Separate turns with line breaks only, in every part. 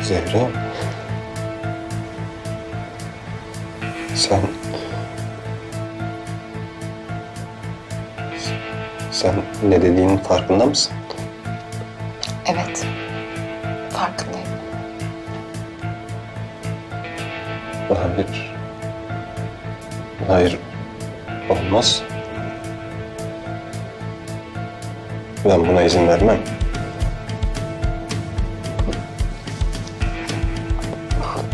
Zehra, sen ne dediğinin farkında mısın?
Evet, farkındayım.
Hayır, olmaz. Ben buna izin vermem.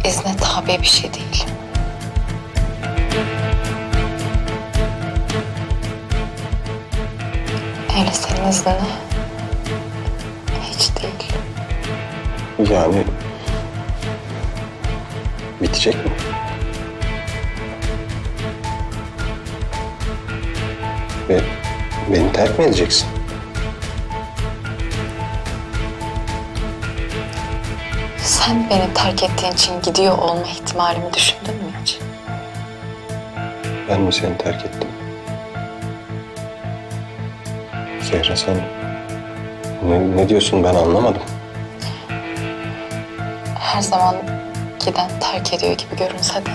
İzne tabi bir şey değil. Öyle senin iznine hiç değil.
Yani bitecek mi? Ve beni terk mi edeceksin?
Sen beni terk ettiğin için gidiyor olma ihtimalimi düşündün mü hiç?
Ben mi seni terk ettim? Zehra, sen ne diyorsun, ben anlamadım.
Her zaman giden terk ediyor gibi görünse de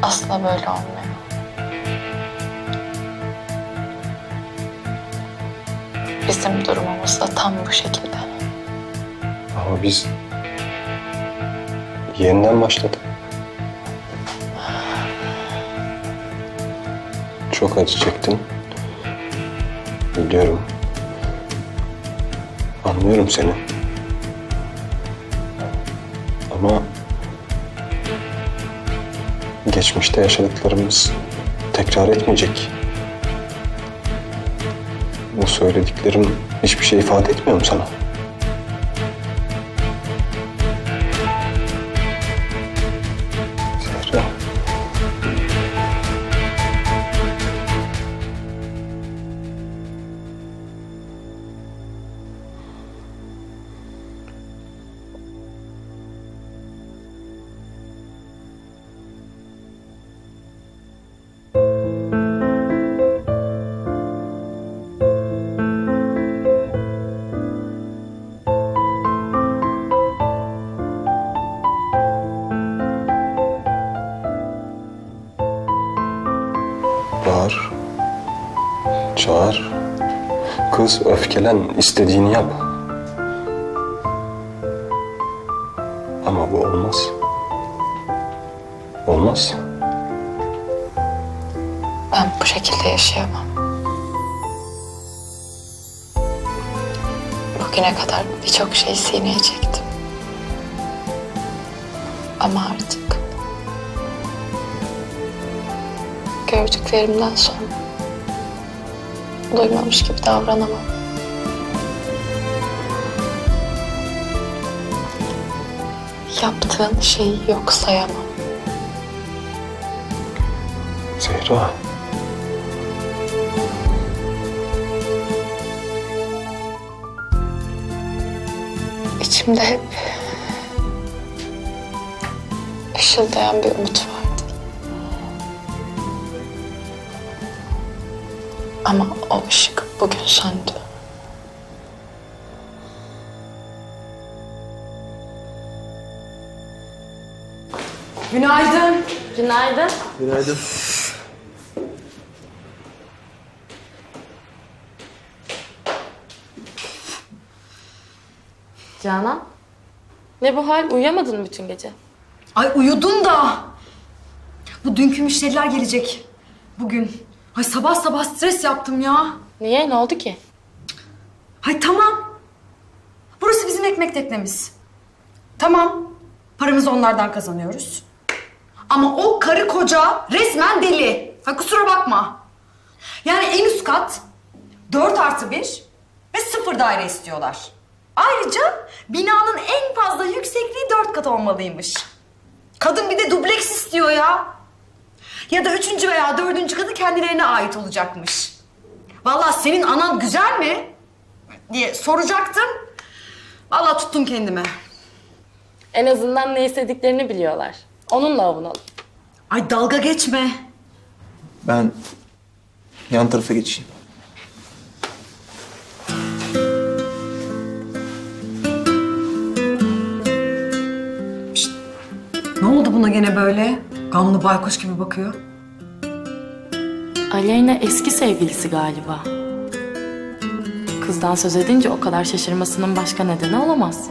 aslında böyle olmuyor. Bizim durumumuz da tam bu şekilde.
Ama biz yeniden başladık. Çok acı çektin. Biliyorum. Anlıyorum seni. Ama geçmişte yaşadıklarımız tekrar etmeyecek. Bu söylediklerim hiçbir şey ifade etmiyor mu sana? Zehra. Bağır, çağır, kız, öfkelen, istediğini yap. Ama bu olmaz. Olmaz.
Ben bu şekilde yaşayamam. Bugüne kadar birçok şey sineye çektim. Ama artık gördüklerimden sonra duymamış gibi davranamam. Yaptığın şeyi yok sayamam.
Zehra.
İçimde hep ışıldayan bir umut vardı. Ama o ışık bugün söndü.
Günaydın.
Günaydın.
Günaydın.
Canan, ne bu hal? Uyuyamadın mı bütün gece?
Ay uyudum da. Bu dünkü müşteriler gelecek bugün. Ay sabah sabah stres yaptım ya.
Niye? Ne oldu ki?
Ay tamam. Burası bizim ekmek teknemiz. Tamam. Paramızı onlardan kazanıyoruz. Ama o karı koca resmen deli. Ha, kusura bakma. Yani en üst kat 4+1 ve 0 daire istiyorlar. Ayrıca binanın en fazla yüksekliği 4 kat olmalıymış. Kadın bir de dubleks istiyor ya. Ya da 3. veya 4. katı kendilerine ait olacakmış. Vallahi senin anan güzel mi diye soracaktım. Vallahi tuttum kendime.
En azından ne istediklerini biliyorlar. Onunla avunalım.
Ay dalga geçme.
Ben yan tarafa geçeyim.
Ne oldu buna gene böyle? Gamlı baykuş gibi bakıyor.
Aleyna eski sevgilisi galiba. Kızdan söz edince o kadar şaşırmasının başka nedeni olamaz.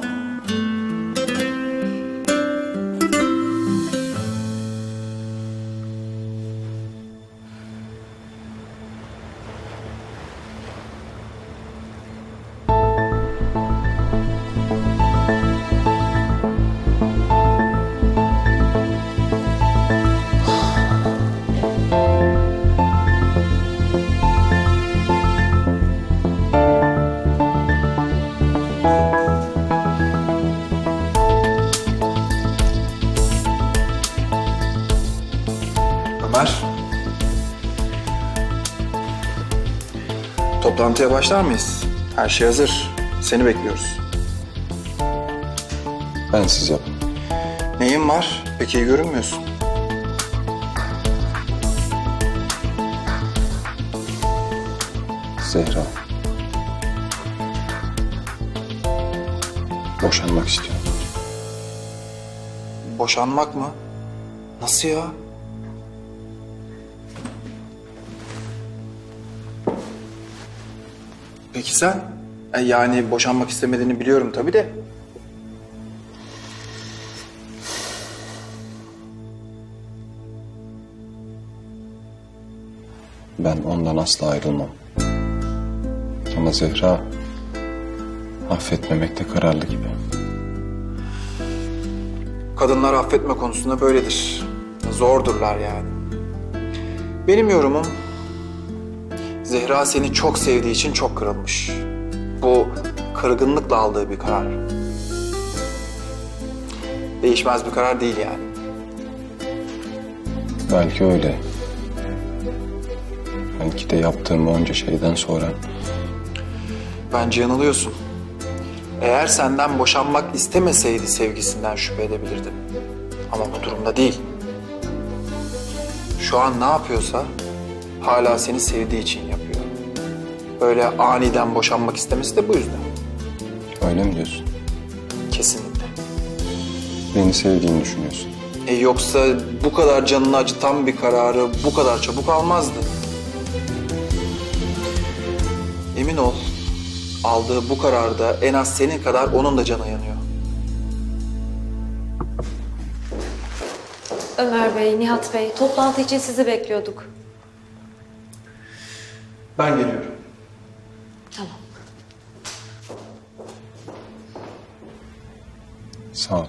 Ömer. Toplantıya başlar mıyız? Her şey hazır. Seni bekliyoruz.
Ben siz yap.
Neyin var? Pek iyi görünmüyorsun.
Zehra. Boşanmak istiyorum.
Boşanmak mı? Nasıl ya? Peki sen? Yani boşanmak istemediğini biliyorum tabii de.
Ben ondan asla ayrılmam. Ama Zehra affetmemekte kararlı gibi.
Kadınlar affetme konusunda böyledir. Zordurlar yani. Benim yorumum, Zehra seni çok sevdiği için çok kırılmış. Bu kırgınlıkla aldığı bir karar. Değişmez bir karar değil yani.
Belki öyle. Belki de yaptığım onca şeyden sonra
Bence yanılıyorsun. Eğer senden boşanmak istemeseydi sevgisinden şüphe edebilirdim. Ama bu durumda değil. Şu an ne yapıyorsa hala seni sevdiği için yapıyor. Böyle aniden boşanmak istemesi de bu yüzden.
öyle mi diyorsun?
Kesinlikle.
Beni sevdiğini düşünüyorsun.
Yoksa bu kadar canını acıtan bir kararı bu kadar çabuk almazdı. Emin ol, aldığı bu kararda en az senin kadar onun da canı yanıyor.
Ömer Bey, Nihat Bey, toplantı için sizi bekliyorduk.
Ben geliyorum.
Tamam.
Sağ ol.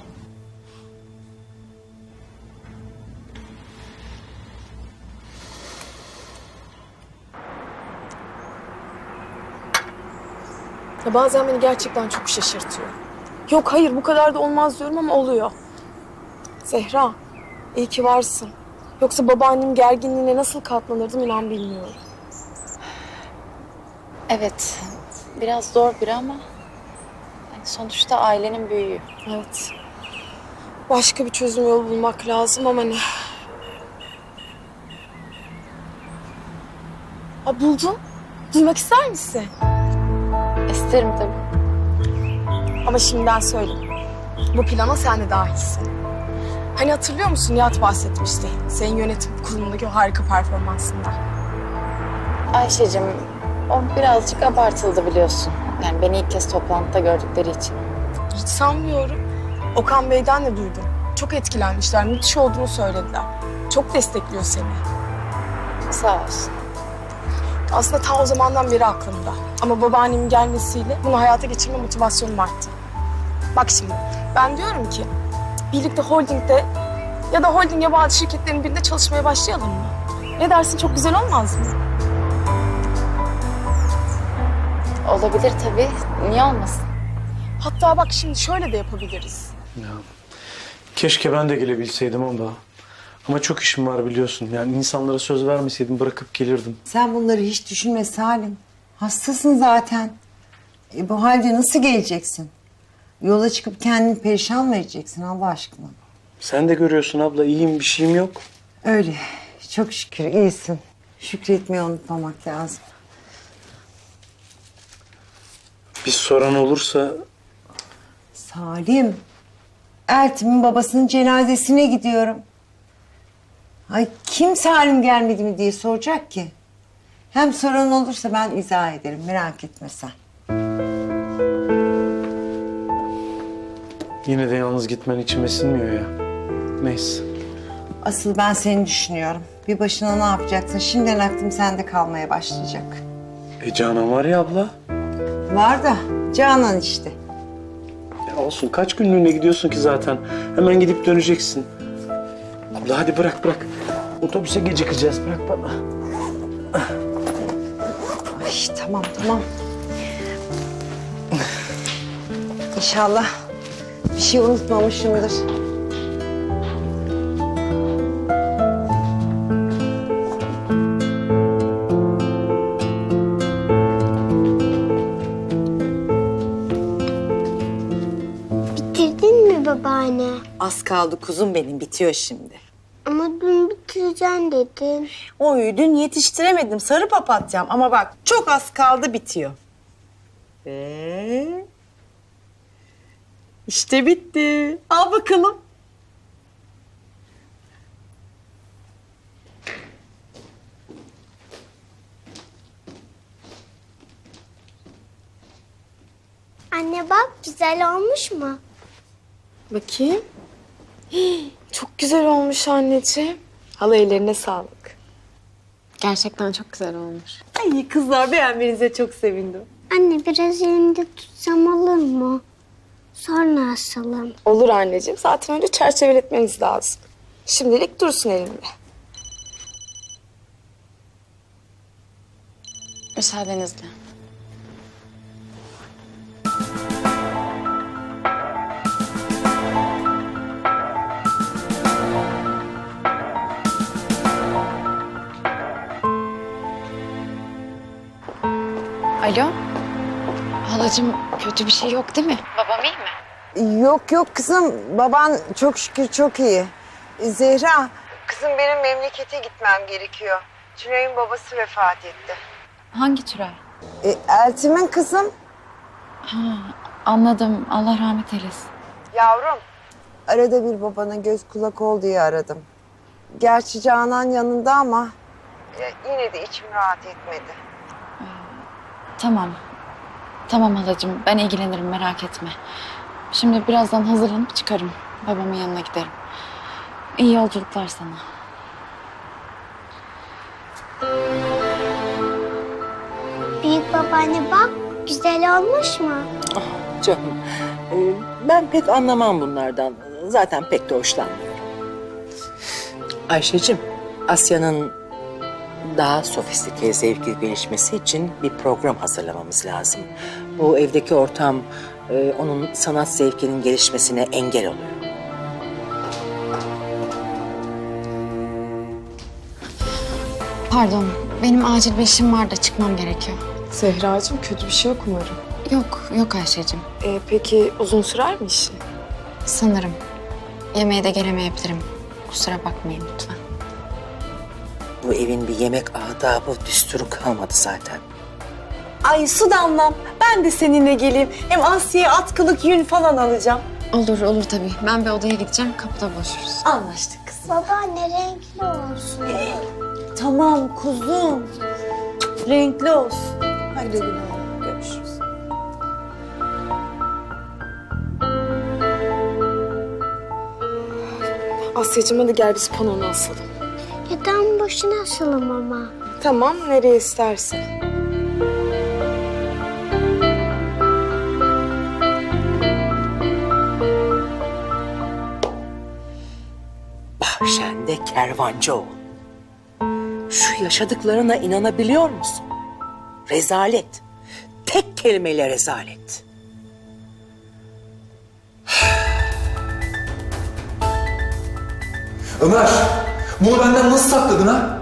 Ya bazen beni gerçekten çok şaşırtıyor. Yok hayır bu kadar da olmaz diyorum ama oluyor. Zehra, iyi ki varsın. Yoksa babaannem gerginliğine nasıl katlanırdım inan bilmiyorum.
Evet, biraz zor biri ama yani sonuçta ailenin büyüğü.
Evet. Başka bir çözüm yolu bulmak lazım ama ne? Aa, buldum. Duymak ister misin?
İsterim tabii.
Ama şimdiden söyleyeyim. Bu plana sen de dahilsin. Hani hatırlıyor musun Nihat bahsetmişti. Senin yönetim kurulundaki o harika performansından.
Ayşe'cim, o birazcık abartıldı biliyorsun. Yani beni ilk kez toplantıda gördükleri için.
Hiç sanmıyorum. Okan Bey'den de duydum. Çok etkilenmişler, müthiş olduğunu söylediler. Çok destekliyor seni.
Sağ olsun.
Aslında ta o zamandan beri aklımda. Ama babaannemin gelmesiyle bunu hayata geçirme motivasyonum arttı. Bak şimdi, ben diyorum ki birlikte holdingde ya da holdinge bağlı şirketlerin birinde çalışmaya başlayalım mı? Ne dersin, çok güzel olmaz mı?
Olabilir tabii. Niye olmasın?
Hatta bak şimdi şöyle de yapabiliriz.
Ya, keşke ben de gelebilseydim ama çok işim var biliyorsun. Yani insanlara söz vermeseydim bırakıp gelirdim.
Sen bunları hiç düşünme Salim. Hastasın zaten. Bu halde nasıl geleceksin? Yola çıkıp kendini perişan mı edeceksin Allah aşkına?
Sen de görüyorsun abla, iyiyim, bir şeyim yok.
Öyle. Çok şükür iyisin. Şükretmeyi unutmamak lazım.
Bir soran olursa
Salim, Eltim'in babasının cenazesine gidiyorum. Ay kim Salim gelmedi mi diye soracak ki. Hem soran olursa ben izah ederim, merak etme sen.
yine de yalnız gitmen içime sinmiyor ya. Neyse.
Asıl ben seni düşünüyorum. Bir başına ne yapacaksın? Şimdiden aklım sende kalmaya başlayacak.
Canan var ya abla.
Var da Canan işte.
Ya olsun, kaç günlüğüne gidiyorsun ki zaten. Hemen gidip döneceksin. Abla hadi bırak. Otobüse gecikeceğiz, bırak bana.
Ay tamam. İnşallah bir şey unutmamışımdır.
Bitirdin mi babaanne?
Az kaldı kuzum benim, bitiyor şimdi.
Ama dün bitireceğim dedin.
Oy dün yetiştiremedim, sarı papatyam ama bak çok az kaldı, bitiyor. Ve işte bitti. Al bakalım.
Anne bak, güzel olmuş mu?
Bakayım. Çok güzel olmuş anneciğim. Hala ellerine sağlık.
Gerçekten çok güzel olmuş.
Ay kızlar, beğenmenize çok sevindim.
Anne biraz elimde tutsam olur mu? Sonra asalım.
Olur anneciğim. Zaten önce çerçeveletmeniz lazım. Şimdilik dursun elimde.
Müsaadenizle. Alo. Halacığım, kötü bir şey yok değil mi? Babam iyi mi?
Yok kızım, baban çok şükür çok iyi. Zehra, kızım benim memlekete gitmem gerekiyor. Tülay'ın babası vefat etti.
Hangi Tülay?
Eltim'in kızım.
Anladım. Allah rahmet eylesin.
Yavrum. Arada bir babana göz kulak ol diye aradım. Gerçi Canan yanında ama yine de içim rahat etmedi.
Tamam. Tamam halacığım. Ben ilgilenirim, merak etme. Şimdi birazdan hazırlanıp çıkarım. Babamın yanına giderim. İyi yolculuklar sana.
Büyük babaanne bak, güzel olmuş mu?
Canım, ben pek anlamam bunlardan. Zaten pek de hoşlanmıyorum. Ayşe'cim, Asya'nın daha sofistike zevki gelişmesi için bir program hazırlamamız lazım. Bu evdeki ortam onun sanat zevkinin gelişmesine engel oluyor.
Pardon. Benim acil bir işim var da çıkmam gerekiyor.
Zehracığım, kötü bir şey yok umarım.
Yok Ayşe'cim.
Peki uzun sürer mi işi?
Sanırım. Yemeğe de gelemeyebilirim. Kusura bakmayın lütfen.
Bu evin bir yemek adabı, düsturu kalmadı zaten.
Ay su damlam, ben de seninle geleyim. Hem Asya'ya atkılık yün falan alacağım.
Olur tabii. Ben bir odaya gideceğim. Kapıda buluşuruz.
Anlaştık kızım.
Babaanne renkli olsun.
Tamam kuzum. Renkli olsun. Hadi güle güle. Görüşürüz.
Asya'cığım hadi gel biz panonu asalım.
Yatağın başına asalım ama.
Tamam, nereye istersen.
Bahşende kervancı ol. Şu yaşadıklarına inanabiliyor musun? Rezalet. Tek kelimeyle rezalet.
Ömer, bunu benden nasıl sakladın ha?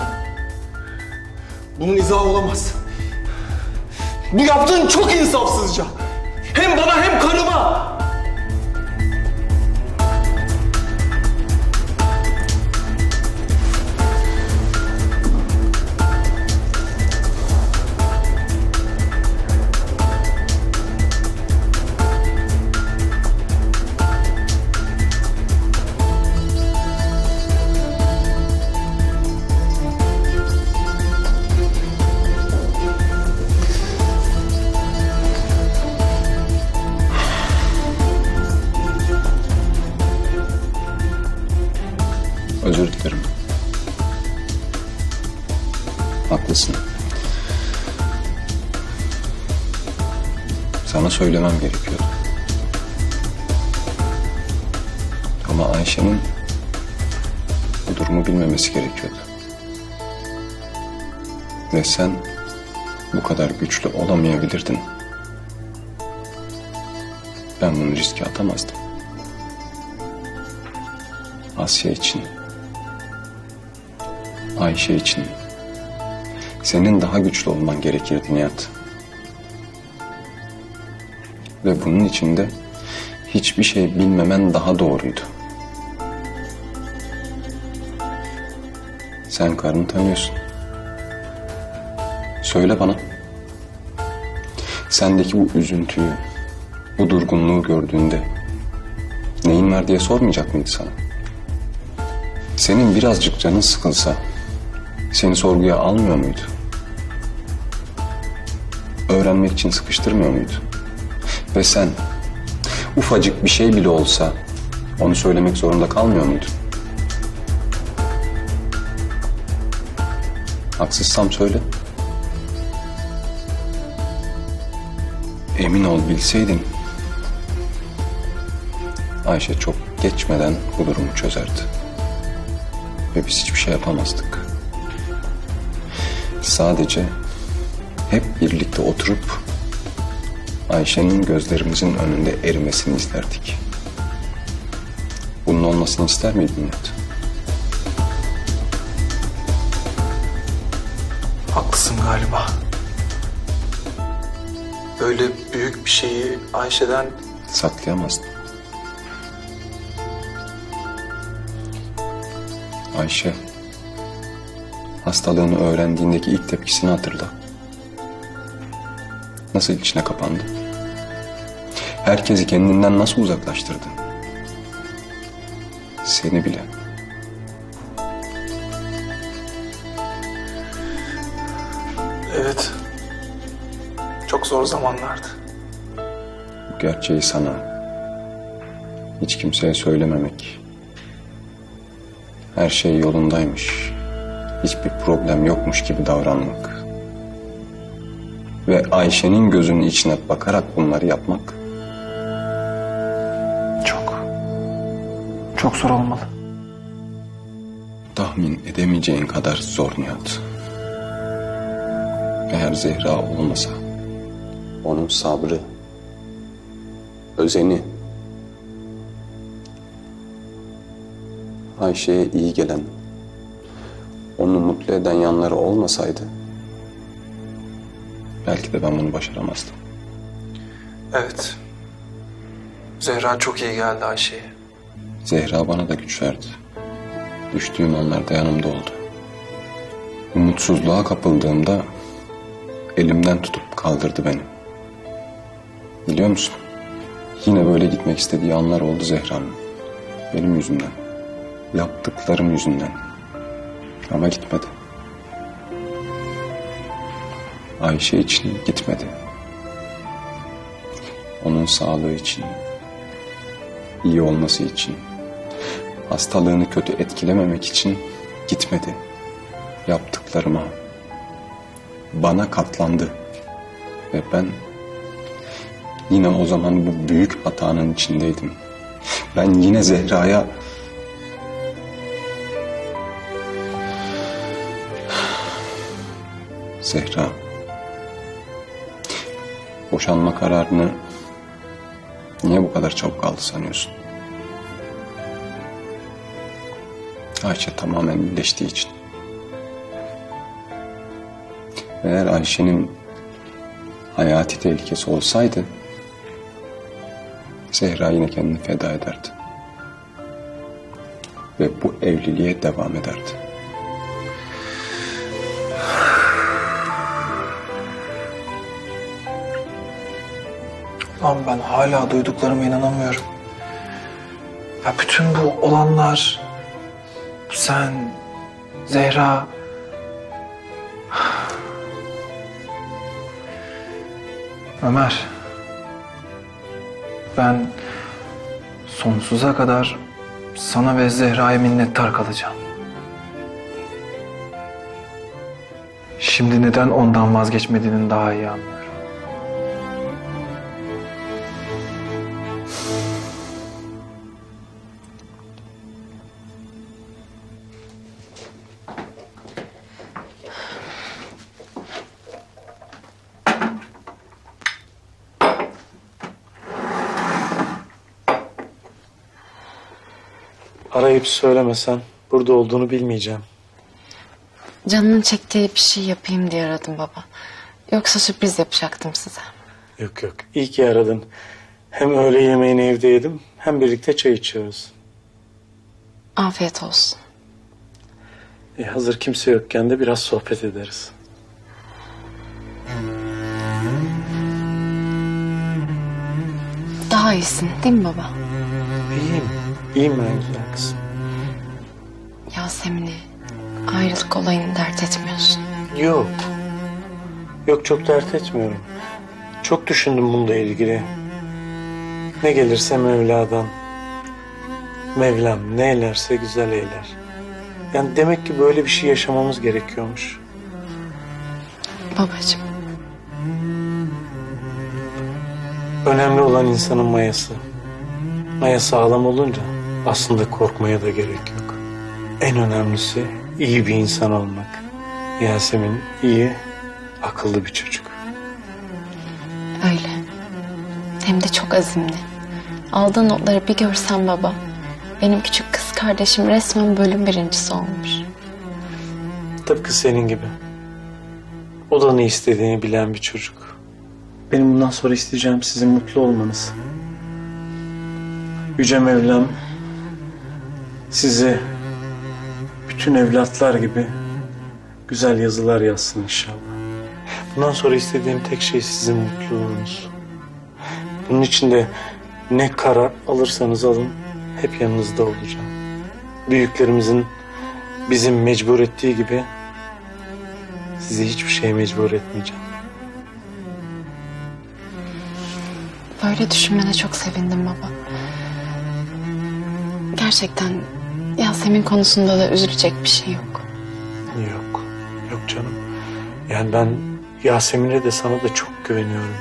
Bunun izahı olamaz. Bu yaptığın çok insafsızca. Hem bana hem karıma.
Özür dilerim. Haklısın. Sana söylemem gerekiyordu. Ama Ayşe'nin bu durumu bilmemesi gerekiyordu. Ve sen bu kadar güçlü olamayabilirdin. Ben bunu riske atamazdım. Asya için, Ayşe için senin daha güçlü olman gerekirdi Nihat. Ve bunun için de hiçbir şey bilmemen daha doğruydu. Sen karını tanıyorsun. Söyle bana. Sendeki bu üzüntüyü, bu durgunluğu gördüğünde neyin var diye sormayacak mıydı sana? Senin birazcık canın sıkılsa seni sorguya almıyor muydu? Öğrenmek için sıkıştırmıyor muydu? Ve sen ufacık bir şey bile olsa onu söylemek zorunda kalmıyor muydun? Haksızsam söyle. Emin ol bilseydin Ayşe çok geçmeden bu durumu çözerdi. Ve biz hiçbir şey yapamazdık. Sadece hep birlikte oturup Ayşe'nin gözlerimizin önünde erimesini izlerdik. Bunun olmasını ister miydin Nihat?
Haklısın galiba. Böyle büyük bir şeyi Ayşe'den...
Saklayamazdın. Ayşe, hastalığını öğrendiğindeki ilk tepkisini hatırla. Nasıl içine kapandı? Herkesi kendinden nasıl uzaklaştırdı? Seni bile.
Evet. Çok zor zamanlardı.
Bu gerçeği sana hiç kimseye söylememek, her şey yolundaymış, hiçbir problem yokmuş gibi davranmak ve Ayşe'nin gözünün içine bakarak bunları yapmak
çok zor olmalı.
tahmin edemeyeceğin kadar zor Nihat. Eğer Zehra olmasa, onun sabrı, özeni, Ayşe'ye iyi gelen, onu mutlu eden yanları olmasaydı belki de ben bunu başaramazdım.
Evet. Zehra çok iyi geldi Ayşe'ye.
Zehra bana da güç verdi. Düştüğüm anlarda yanımda oldu. Umutsuzluğa kapıldığımda elimden tutup kaldırdı beni. Biliyor musun? Yine böyle gitmek istediği anlar oldu Zehra'nın. Benim yüzümden. Yaptıklarım yüzünden. Ama gitmedi. Ayşe için gitmedi. Onun sağlığı için, iyi olması için, hastalığını kötü etkilememek için gitmedi. Yaptıklarıma, bana katlandı. Ve ben yine o zaman bu büyük hatanın içindeydim. Ben yine Zehra'ya Zehra, boşanma kararını niye bu kadar çabuk aldı sanıyorsun? Ayşe tamamen iyileştiği için. Eğer Ayşe'nin hayati tehlikesi olsaydı Zehra yine kendini feda ederdi. Ve bu evliliğe devam ederdi.
Lan ben hala duyduklarıma inanamıyorum. Ya bütün bu olanlar, sen, Zehra... Ömer, ben sonsuza kadar sana ve Zehra'ya minnettar kalacağım. Şimdi neden ondan vazgeçmediğini daha iyi anlıyorum.
Arayıp söylemesen burada olduğunu bilmeyeceğim.
Canının çektiği bir şey yapayım diye aradım baba. Yoksa sürpriz yapacaktım size.
Yok yok, iyi ki aradın. Hem öğle yemeğini evde yedim, hem birlikte çay içiyoruz.
Afiyet olsun.
Hazır kimse yokken de biraz sohbet ederiz.
Daha iyisin değil mi baba?
İyiyim, iyiyim ben güzel kızım.
Yasemin'i, ayrılık olayını dert etmiyorsun.
Yok. Yok, çok dert etmiyorum. Çok düşündüm bununla ilgili. Ne gelirse Mevla'dan. Mevlam ne eylerse güzel eyler. Yani demek ki böyle bir şey yaşamamız gerekiyormuş.
Babacığım.
Önemli olan insanın mayası. Maya sağlam olunca aslında korkmaya da gerek yok. En önemlisi iyi bir insan olmak. Yasemin iyi, akıllı bir çocuk.
Öyle. Hem de çok azimli. Aldığı notları bir görsen baba. Benim küçük kız kardeşim resmen bölüm birincisi olmuş.
Tıpkı senin gibi. O da ne istediğini bilen bir çocuk. Benim bundan sonra isteyeceğim sizin mutlu olmanız. Yüce Mevlam size bütün evlatlar gibi güzel yazılar yazsın inşallah. Bundan sonra istediğim tek şey sizin mutluluğunuz. Bunun için de ne karar alırsanız alın hep yanınızda olacağım. Büyüklerimizin bizim mecbur ettiği gibi sizi hiçbir şeye mecbur etmeyeceğim.
Böyle düşünmene çok sevindim baba. Gerçekten Yasemin konusunda da üzülecek bir şey yok.
Yok, yok canım. Yani ben Yasemin'e de sana da çok güveniyorum.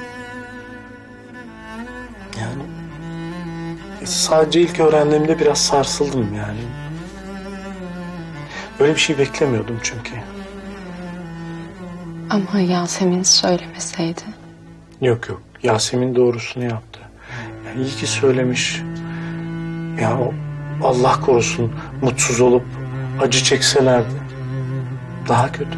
Yani sadece ilk öğrendiğimde biraz sarsıldım yani. Böyle bir şey beklemiyordum çünkü.
Ama Yasemin söylemeseydi.
Yok yok, Yasemin doğrusunu yaptı. Yani iyi ki söylemiş. Ya Allah korusun mutsuz olup acı çekselerdi daha kötü.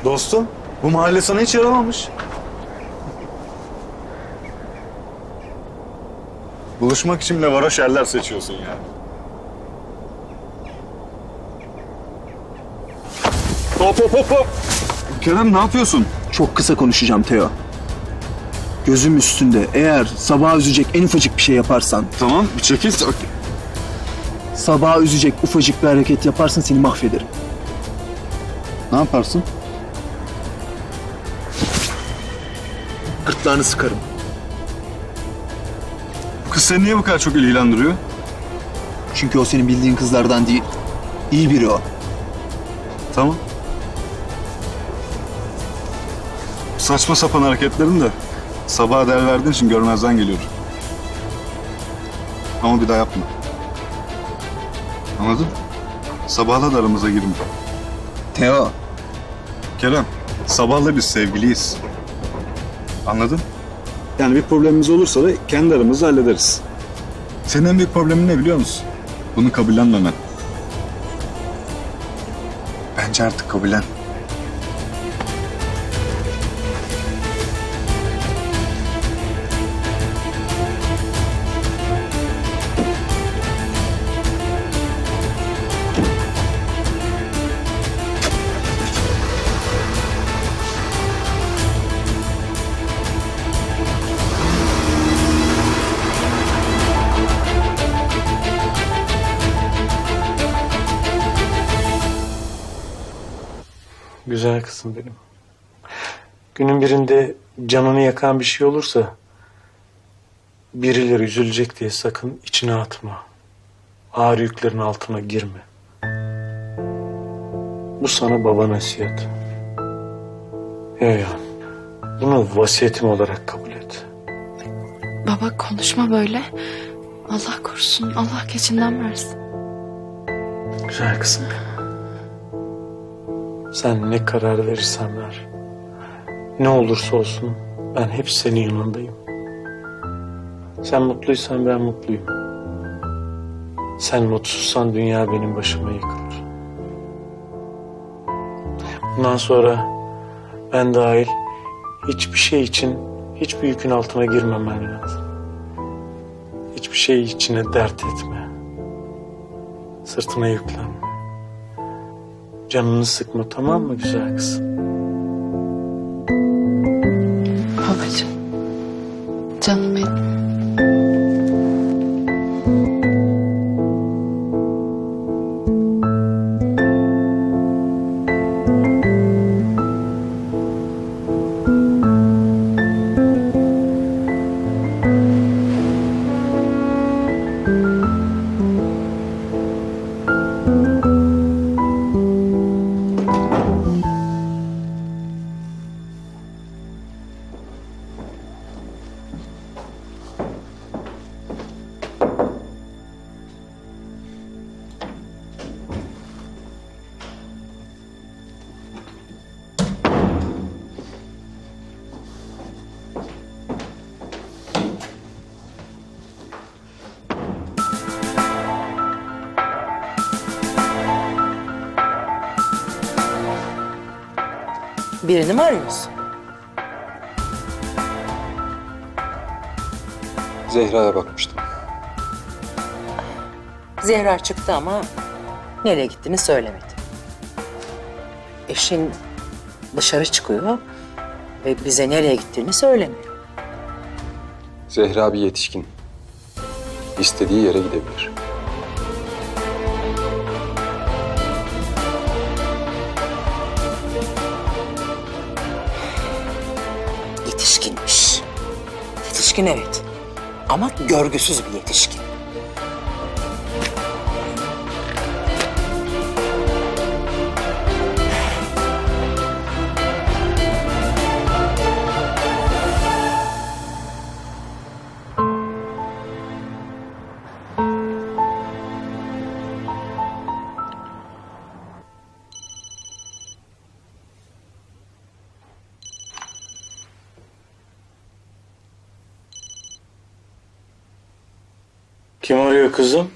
Dostum, bu mahalle sana hiç yaramamış. Buluşmak için bile varoş yerler seçiyorsun ya. Hop hop hop hop! Kerem ne yapıyorsun? Çok kısa konuşacağım Teo.
Gözüm üstünde. Eğer Sabah'ı üzecek en ufacık bir şey yaparsan...
Tamam, bir çekil.
Sabah'ı üzecek ufacık bir hareket yaparsan seni mahvederim.
Ne yaparsın?
Gırtlağını sıkarım.
Bu kız seni niye bu kadar çok ilgilendiriyor?
Çünkü o senin bildiğin kızlardan değil. İyi biri o.
Tamam. Saçma sapan hareketlerin de Sabah'a değer verdiğin için görmezden geliyorum. Ama bir daha yapma. Anladın? Sabah'la da aramıza girme.
Teo.
Kerem, Sabah'la biz sevgiliyiz. Anladın? Yani bir problemimiz olursa da kendi aramızda hallederiz. Senin en büyük problemin ne biliyor musun? Bunu kabullenmemen. Bence artık kabullen.
Güzel kızım benim. Günün birinde canını yakan bir şey olursa birileri üzülecek diye sakın içine atma. Ağır yüklerin altına girme. Bu sana baba nasihat. Ya bunu vasiyetim olarak kabul et.
Baba konuşma böyle. Allah korusun. Allah keçinden versin.
Güzel kızım benim. Sen ne karar verirsen ver. Ne olursa olsun ben hep senin yanındayım. Sen mutluysan ben mutluyum. Sen mutsuzsan dünya benim başıma yıkılır. Bundan sonra ben dahil hiçbir şey için hiçbir yükün altına girmemen lazım. Hiçbir şey içine dert etme. Sırtına yüklenme. Canını sıkma, tamam mı güzel kızım?
Babacığım. Canım benim.
Birini mi arıyorsun?
Zehra'ya bakmıştım.
Zehra çıktı ama nereye gittiğini söylemedi. Eşin dışarı çıkıyor ve bize nereye gittiğini söylemiyor.
Zehra bir yetişkin. İstediği yere gidebilir.
Yetişkinmiş. Yetişkin evet. Ama görgüsüz bir yetişkin.
Kim arıyor kızım?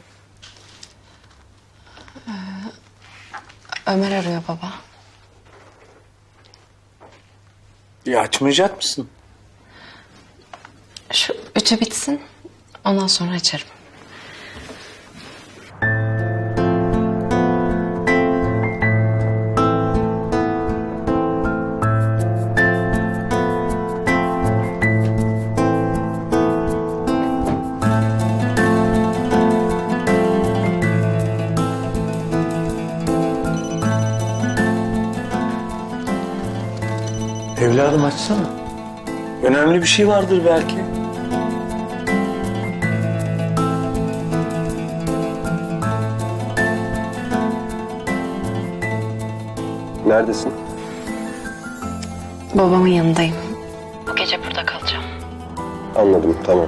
Ömer arıyor baba.
Ya açmayacak mısın?
Şu ütü bitsin. Ondan sonra açarım.
Evladım açsana. Önemli bir şey vardır belki.
Neredesin?
Babamın yanındayım. Bu gece burada kalacağım.
Anladım, tamam.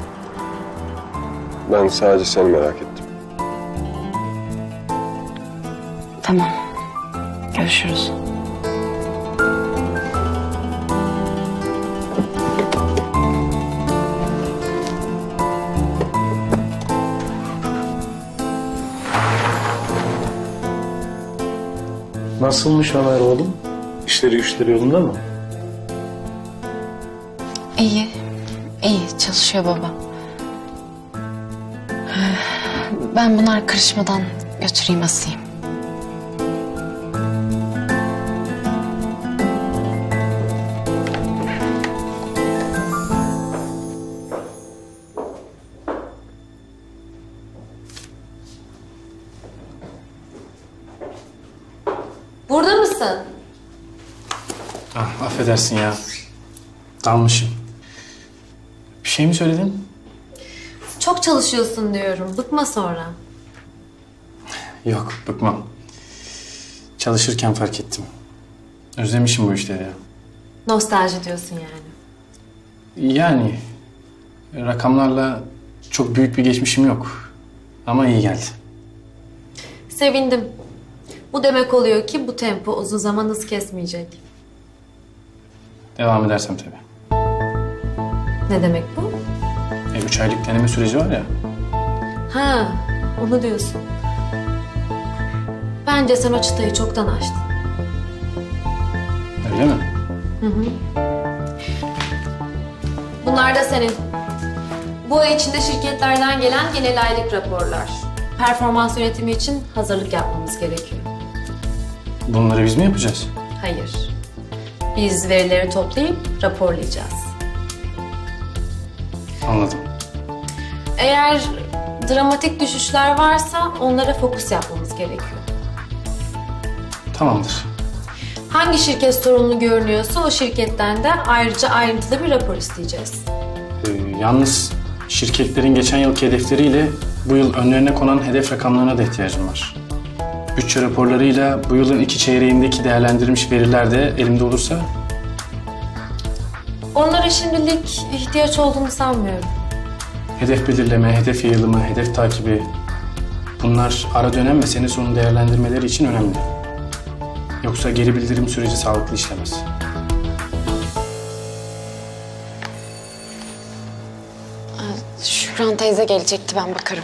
Ben sadece seni merak ettim.
Tamam. Görüşürüz.
Nasılmış Ömer oğlum? İşleri güçleri yolunda mı?
İyi. İyi. Çalışıyor baba. Ben bunlar karışmadan götüreyim asayım.
Burada mısın?
Affedersin ya. Dalmışım. Bir şey mi söyledin?
Çok çalışıyorsun diyorum. Bıkma sonra.
Yok, bıkmam. Çalışırken fark ettim. Özlemişim bu işleri ya.
Nostalji diyorsun yani.
Yani rakamlarla çok büyük bir geçmişim yok. Ama iyi geldi.
Sevindim. Bu demek oluyor ki bu tempo uzun zaman hız kesmeyecek.
Devam edersem tabii.
Ne demek bu?
3 aylık deneme süreci var ya.
Ha, onu diyorsun. Bence sen o çıtayı çoktan aştın.
Öyle mi?
Hı hı. Bunlar da senin. Bu ay içinde şirketlerden gelen genel aylık raporlar. Performans yönetimi için hazırlık yapmamız gerekiyor.
Bunları biz mi yapacağız?
Hayır. Biz verileri toplayıp raporlayacağız.
Anladım.
Eğer dramatik düşüşler varsa onlara fokus yapmamız gerekiyor.
Tamamdır.
Hangi şirket sorunlu görünüyorsa o şirketten de ayrıca ayrıntılı bir rapor isteyeceğiz.
Yalnız şirketlerin geçen yılki hedefleriyle bu yıl önlerine konan hedef rakamlarına da ihtiyacım var. Bütçe raporlarıyla bu yılın 2 çeyreğindeki değerlendirilmiş veriler de elimde olursa...
Onlara şimdilik ihtiyaç olduğunu sanmıyorum.
Hedef belirleme, hedef yayılımı, hedef takibi... Bunlar ara dönem ve sene sonu değerlendirmeleri için önemli. Yoksa geri bildirim süreci sağlıklı işlemez.
Şükran teyze gelecekti, ben bakarım.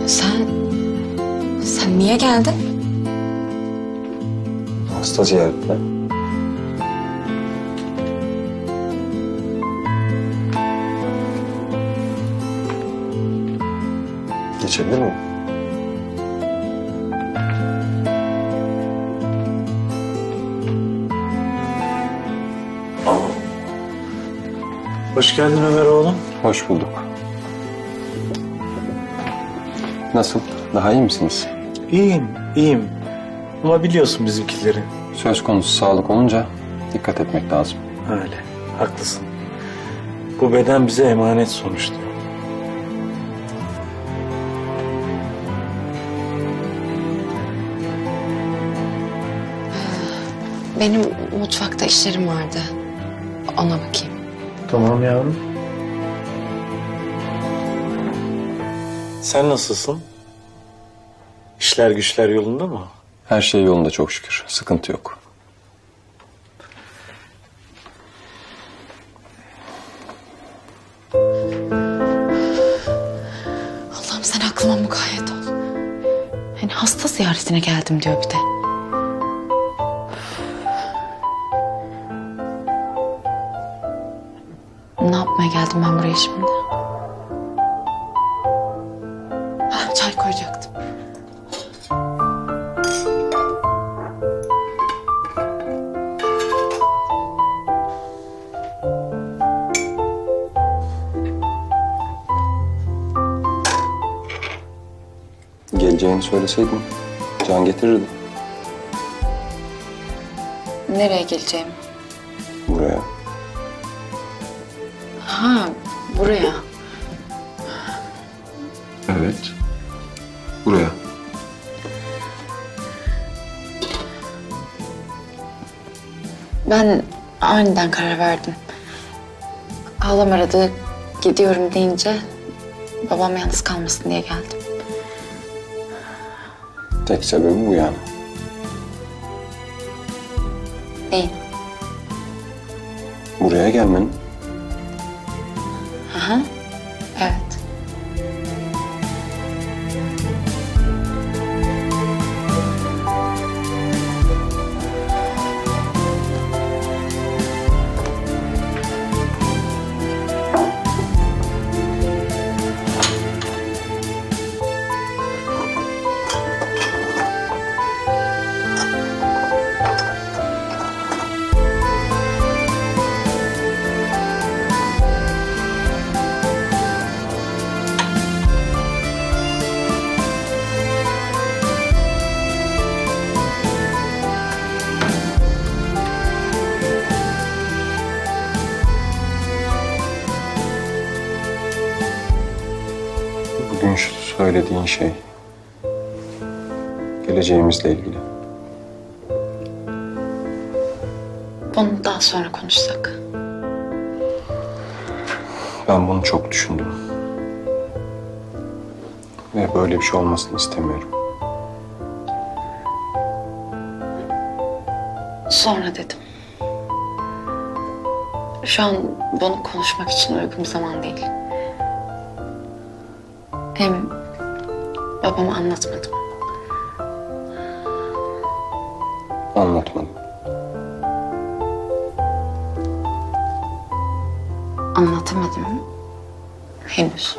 Sen niye geldin?
Hasta ziyaretine. Geçebilir miyim?
Hoş geldin Ömer oğlum.
Hoş bulduk. Nasıl? Daha iyi misiniz?
İyiyim, iyiyim. Ama biliyorsun bizimkileri.
Söz konusu sağlık olunca dikkat etmek lazım.
Öyle, haklısın. Bu beden bize emanet sonuçta.
Benim mutfakta işlerim vardı. Ona bakayım.
Tamam yavrum. Sen nasılsın? İşler güçler yolunda mı?
Her şey yolunda çok şükür. Sıkıntı yok.
Allah'ım sen aklıma mukayyet ol. Yani hasta ziyaretine geldim diyor bir de. Ne yapmaya geldim ben buraya şimdi? Çay koyacaktım.
geleceğini söyleseydin Can getirirdi.
Nereye geleceğim?
Buraya.
Ha, buraya.
Evet. Buraya.
Ben aniden karar verdim. Halam aradı, gidiyorum deyince babam yalnız kalmasın diye geldim.
Tek sebebi bu yani.
Neyin?
Buraya gelmenin.
Aha, evet.
Bugün şu söylediğin şey geleceğimizle ilgili.
Bunu daha sonra konuşsak.
Ben bunu çok düşündüm. Ve böyle bir şey olmasını istemiyorum.
Sonra dedim. Şu an bunu konuşmak için uygun bir zaman değil. Hem babama anlatmadım.
Anlatmadım.
Anlatamadım. Henüz.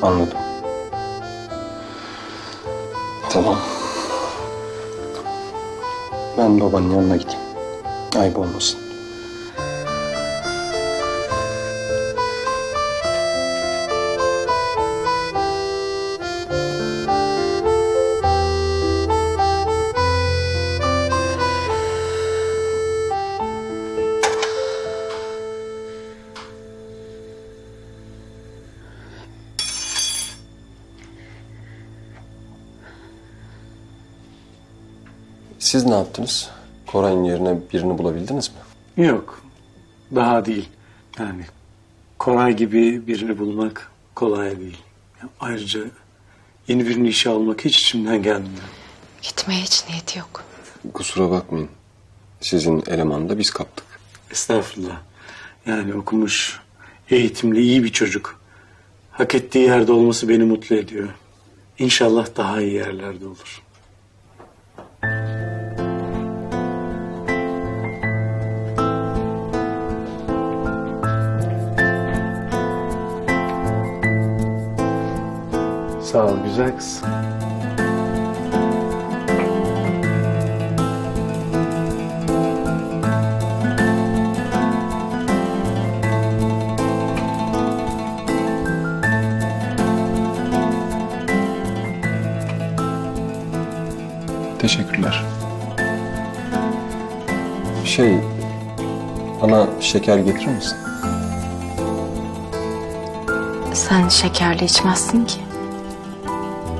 Anladım. Tamam. Ben babanın yanına gideyim. Ayıp olmasın. Siz ne yaptınız? Koray'ın yerine birini bulabildiniz mi?
Yok. Daha değil. Yani Koray gibi birini bulmak kolay değil. Ayrıca yeni birini işe almak hiç içimden gelmiyor.
Gitmeye hiç niyeti yok.
Kusura bakmayın. Sizin elemanı da biz kaptık.
Estağfurullah. Yani okumuş, eğitimli, iyi bir çocuk. Hak ettiği yerde olması beni mutlu ediyor. İnşallah daha iyi yerlerde olur. Sağ ol güzel kız.
Teşekkürler. Bana şeker getirir misin?
Sen şekerli içmezsin ki.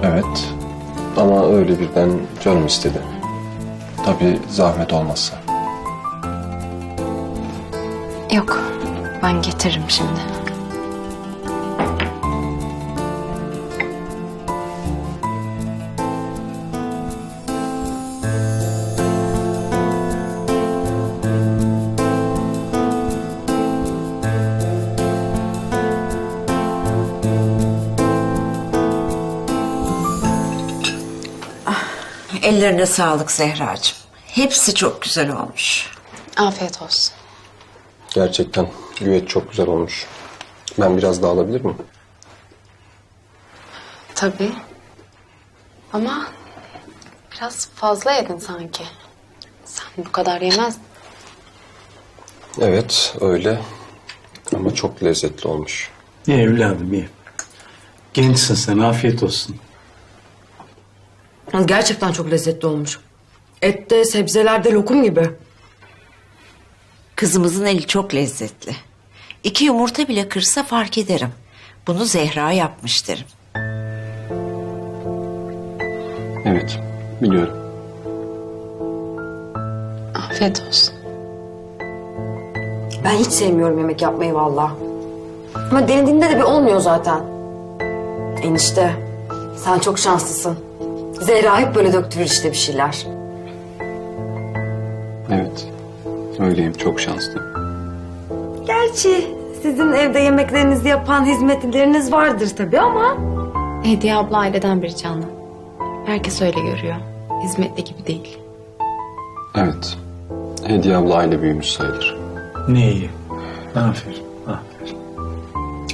Evet. Ama öyle birden canım istedi. Tabii zahmet olmazsa.
Yok, ben getiririm şimdi.
Ellerine sağlık Zehracığım. Hepsi çok güzel olmuş.
Afiyet olsun.
Gerçekten güveç çok güzel olmuş. Ben biraz daha alabilir miyim?
Tabii. Ama biraz fazla yedin sanki. Sen bu kadar yemezdin.
Evet öyle. Ama çok lezzetli olmuş.
Ye evladım ye. Gençsin sen, afiyet olsun.
Gerçekten çok lezzetli olmuş. Ette, sebzelerde lokum gibi.
Kızımızın eli çok lezzetli. 2 yumurta bile kırsa fark ederim. Bunu Zehra yapmış derim.
Evet, biliyorum.
Afiyet olsun.
Ben hiç sevmiyorum yemek yapmayı vallahi. Ama denediğinde de bir olmuyor zaten. Enişte, sen çok şanslısın. Zehra hep böyle döktürür işte bir şeyler.
Evet, öyleyim, çok şanslı.
Gerçi sizin evde yemeklerinizi yapan hizmetlileriniz vardır tabii ama...
Hediye abla aileden biri Canan. Herkes öyle görüyor. Hizmetli gibi değil.
Evet, Hediye abla aile büyümüş sayılır.
Ne iyi. Aferin, aferin.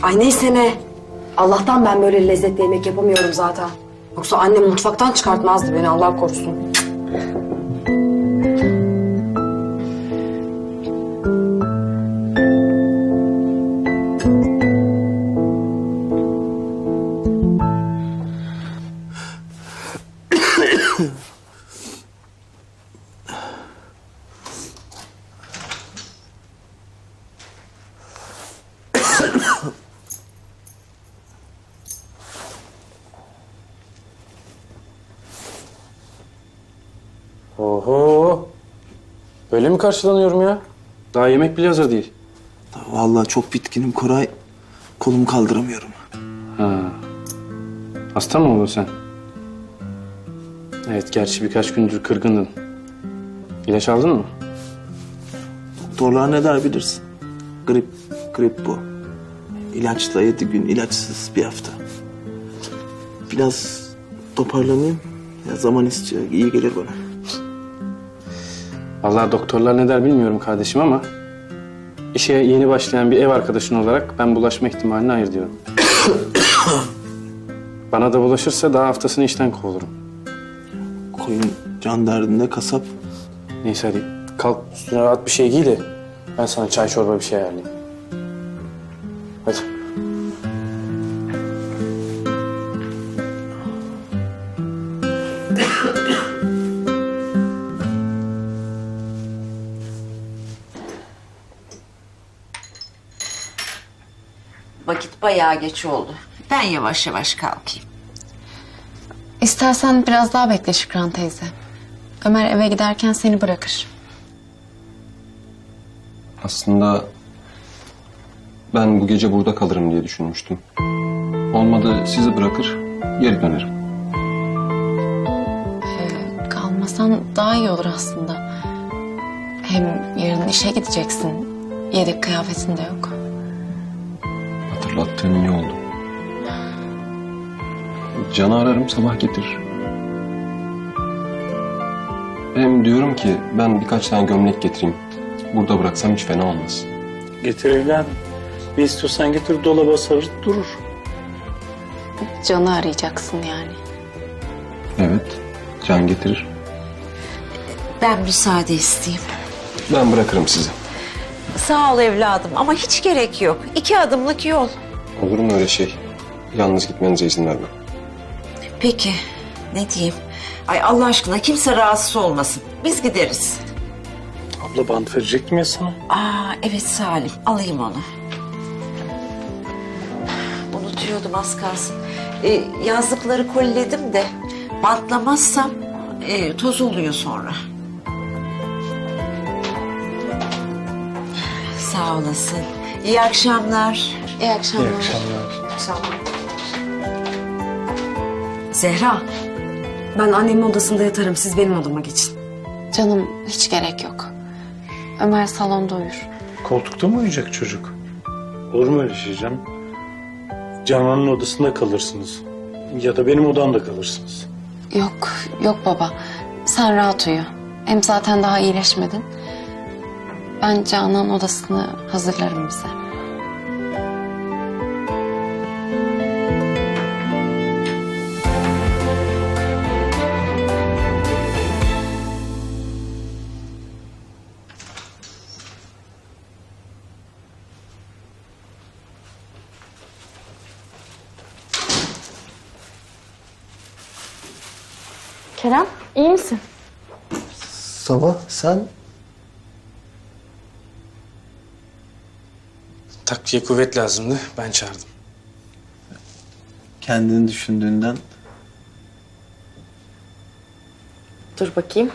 Ay neyse ne. Allah'tan ben böyle lezzetli yemek yapamıyorum zaten. Yoksa annem mutfaktan çıkartmazdı beni, Allah korusun.
Oho. Böyle mi karşılanıyorum ya? Daha yemek bile hazır değil.
Vallahi çok bitkinim Koray. Kolumu kaldıramıyorum.
Ha. Hasta mı oldun sen? Evet, gerçi birkaç gündür kırgındın. İlaç aldın mı?
Doktorlar ne der bilirsin. Grip bu. İlaçla 7 gün, ilaçsız 1 hafta. Biraz toparlanayım. Ya zaman istiyor, iyi gelir bana.
Vallahi doktorlar ne der bilmiyorum kardeşim ama... ...işe yeni başlayan bir ev arkadaşın olarak ben bulaşma ihtimalini hayır diyorum. Bana da bulaşırsa daha haftasını işten kovulurum.
Koyun can derdinde kasap.
Neyse hadi kalk üstüne rahat bir şey giy de... ...ben sana çay çorba bir şey ayarlayayım. Hadi.
Vakit bayağı geç oldu. Ben yavaş yavaş kalkayım.
İstersen biraz daha bekle Şükran teyze. Ömer eve giderken seni bırakır.
Aslında ben bu gece burada kalırım diye düşünmüştüm. Olmadı sizi bırakır, geri dönerim.
Kalmasan daha iyi olur aslında. Hem yarın işe gideceksin. Yedek kıyafetin de yok.
Hatırlattığın iyi oldu. Can'ı ararım, sabah getirir. Hem diyorum ki ben birkaç tane gömlek getireyim. Burada bıraksam hiç fena olmaz.
Getir evladım. Bir istiyorsan getir, dolaba sarıp durur.
Can'ı arayacaksın yani.
Evet, Can getirir.
Ben müsaade isteyeyim.
Ben bırakırım sizi.
Sağ ol evladım ama hiç gerek yok. 2 adımlık yol.
Olur mu öyle şey? Yalnız gitmenize izin vermem.
Peki, ne diyeyim? Ay Allah aşkına kimse rahatsız olmasın. Biz gideriz.
Abla bant verecektim ya sana.
Aa evet Salim, alayım onu. Unutuyordum az kalsın. Yazlıkları koliledim de bantlamazsam toz oluyor sonra. Sağ olasın. İyi akşamlar.
İyi akşamlar.
İyi akşamlar.
Zehra, ben annemin odasında yatarım. Siz benim odama geçin.
Canım hiç gerek yok. Ömer salonda uyur.
Koltukta mı uyuyacak çocuk? Olur mu öyle şey canım? Canan'ın odasında kalırsınız. Ya da benim odamda kalırsınız.
Yok baba. Sen rahat uyu. Hem zaten daha iyileşmedin. Ben Canan odasını hazırlarım bize.
Kerem, iyi misin?
Sabah sen...
Takviye kuvvet lazımdı. Ben çağırdım.
Kendini düşündüğünden...
Dur bakayım.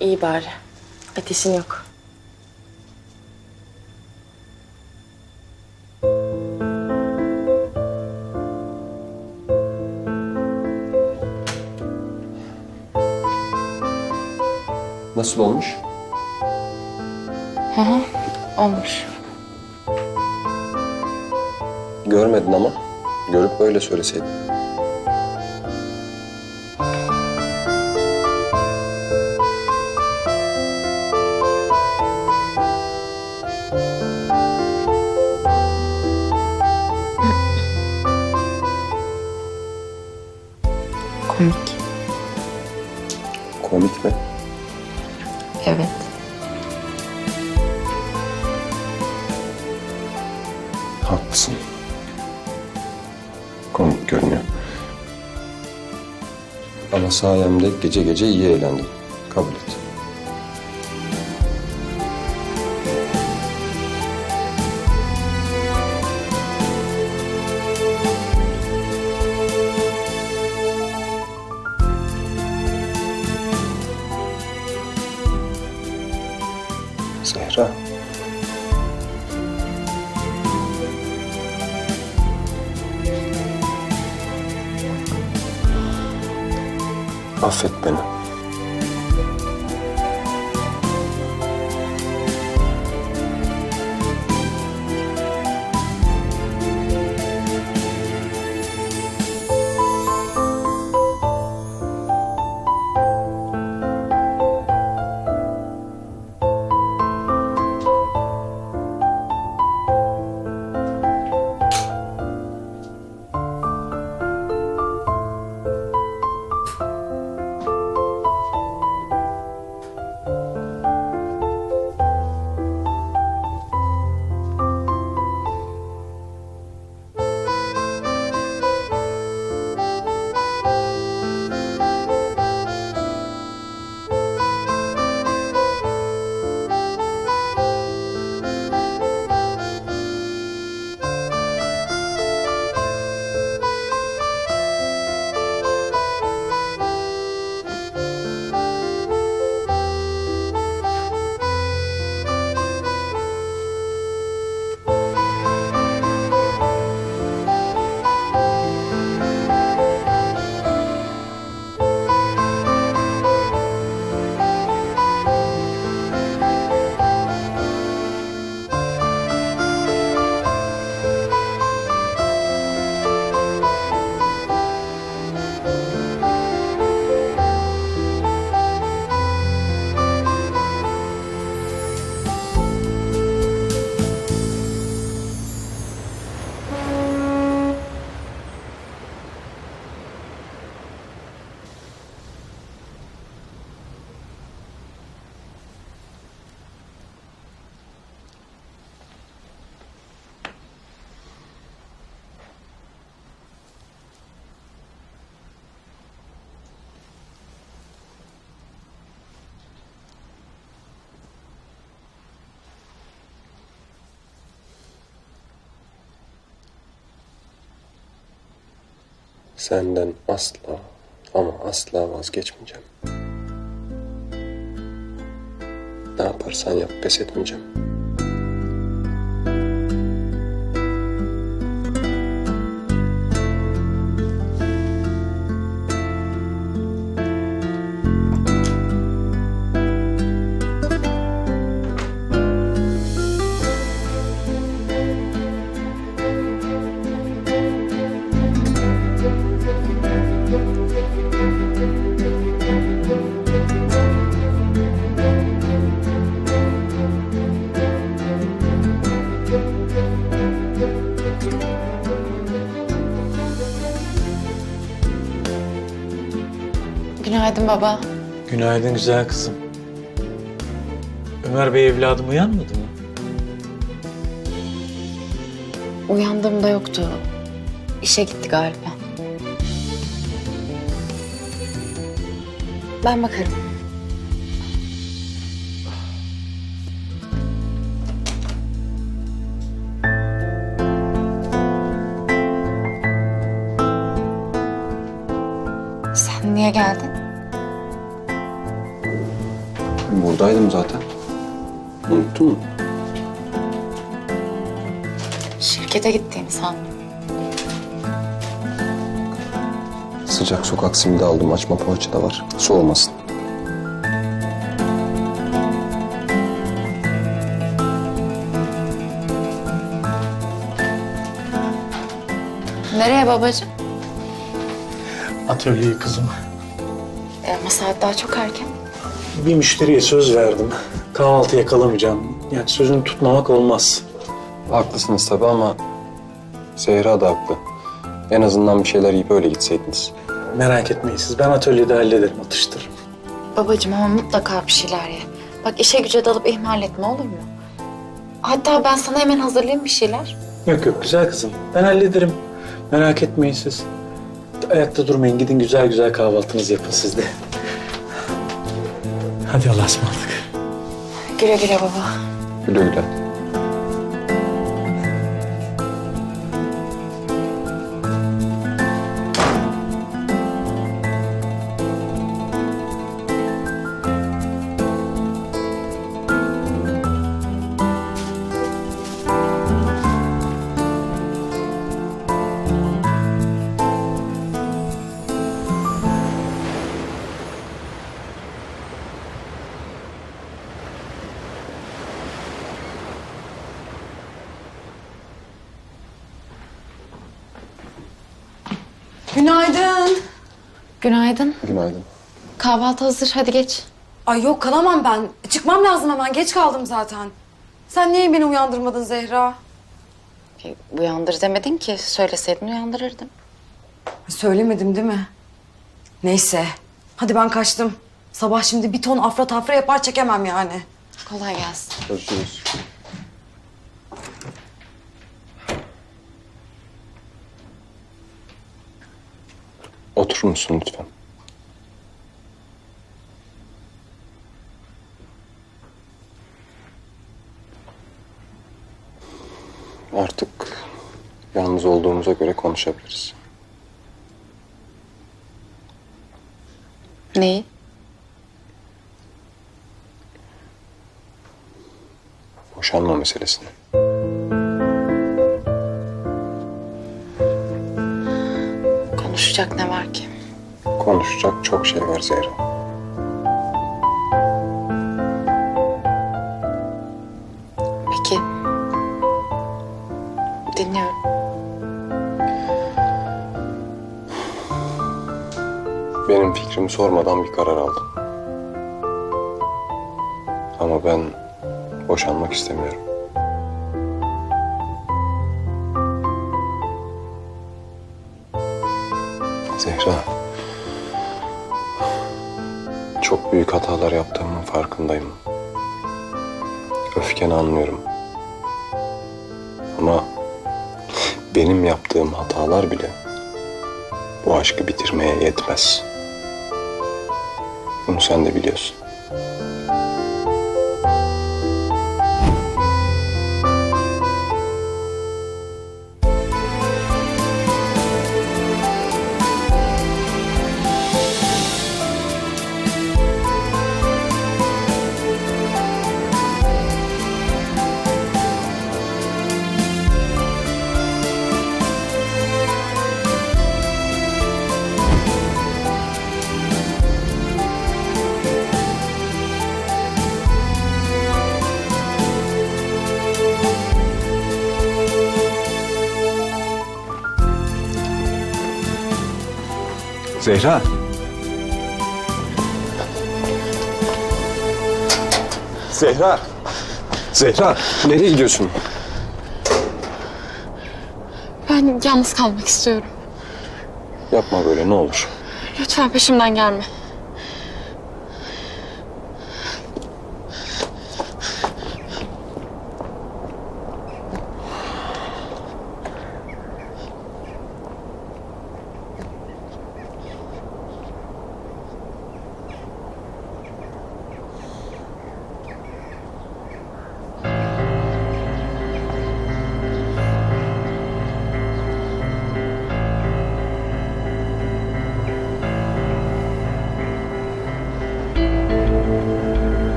İyi bari. Ateşin yok.
Nasıl olmuş?
Hı hı, olmuş.
Görmedin ama. Görüp öyle söyleseydin.
Komik.
Komik mi?
Evet.
Haklısın. Komik görünüyor. Ama sayemde gece gece iyi eğlendim. Kabul et. Zehra. Affet beni. Senden asla ama asla vazgeçmeyeceğim. Ne yaparsan yap, pes etmeyeceğim.
Günaydın baba.
Günaydın güzel kızım. Ömer Bey evladım uyanmadı mı?
Uyandığımda yoktu. İşe gitti galiba. Ben bakarım. Sen niye geldin?
Buradaydım zaten. Unuttun mu?
Şirkete gittiğimi sandım.
Sıcak sokak simidi aldım. Açma poğaça da var. Soğumasın.
Nereye babacığım?
Atölyeye kızım.
Ama saat daha çok erken.
Bir müşteriye söz verdim. Kahvaltı yakalamayacağım. Yani sözünü tutmamak olmaz.
Haklısınız tabii ama Zehra da haklı. En azından bir şeyler yiyip öyle gitseydiniz.
Merak etmeyin siz. Ben atölyede hallederim, atıştırırım.
Babacığım ama mutlaka bir şeyler ye. Bak işe güce dalıp ihmal etme olur mu? Hatta ben sana hemen hazırlayayım bir şeyler.
Yok yok güzel kızım. Ben hallederim. Merak etmeyin siz. Ayakta durmayın. Gidin güzel güzel kahvaltınızı yapın siz de. Hadi Allah'a ısmarladık.
Güle güle baba.
Güle güle.
Günaydın.
Günaydın.
Günaydın.
Kahvaltı hazır. Hadi geç.
Ay yok kalamam ben. Çıkmam lazım hemen. Geç kaldım zaten. Sen niye beni uyandırmadın Zehra?
Uyandır demedin ki. Söyleseydin uyandırırdım.
Söylemedim değil mi? Neyse. Hadi ben kaçtım. Sabah şimdi bir ton afra tafra yapar çekemem yani.
Kolay gelsin.
Görüşürüz. Oturur musun lütfen? Artık yalnız olduğumuza göre konuşabiliriz.
Neyi?
Boşanma meselesini.
Konuşacak ne var ki?
Konuşacak çok şey var Zehra.
Peki. Dinliyorum.
Benim fikrimi sormadan bir karar aldım. Ama ben boşanmak istemiyorum. Zehra, çok büyük hatalar yaptığımın farkındayım. Öfkeni anlıyorum. Ama benim yaptığım hatalar bile bu aşkı bitirmeye yetmez. Bunu sen de biliyorsun. Zehra. Zehra. Zehra, nereye gidiyorsun?
Ben yalnız kalmak istiyorum.
Yapma böyle, ne olur.
Lütfen peşimden gelme.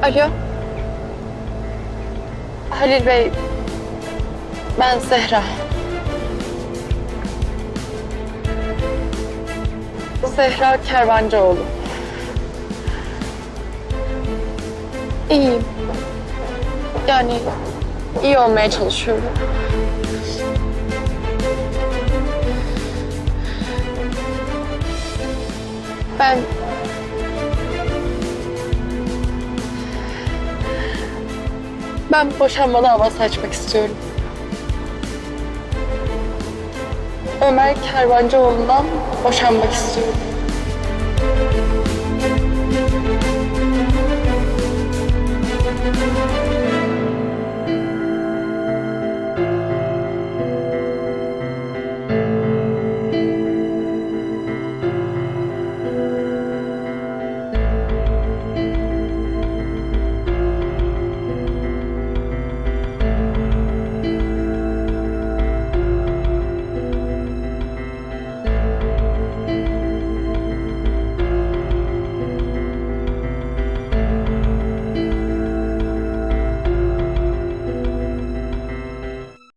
Alo. Halil Bey, ben Zehra. Zehra Kervancıoğlu. İyiyim. Yani iyi olmaya çalışıyorum. Ben boşanma davası açmak istiyorum. Ömer Kervancıoğlu'ndan boşanmak istiyorum.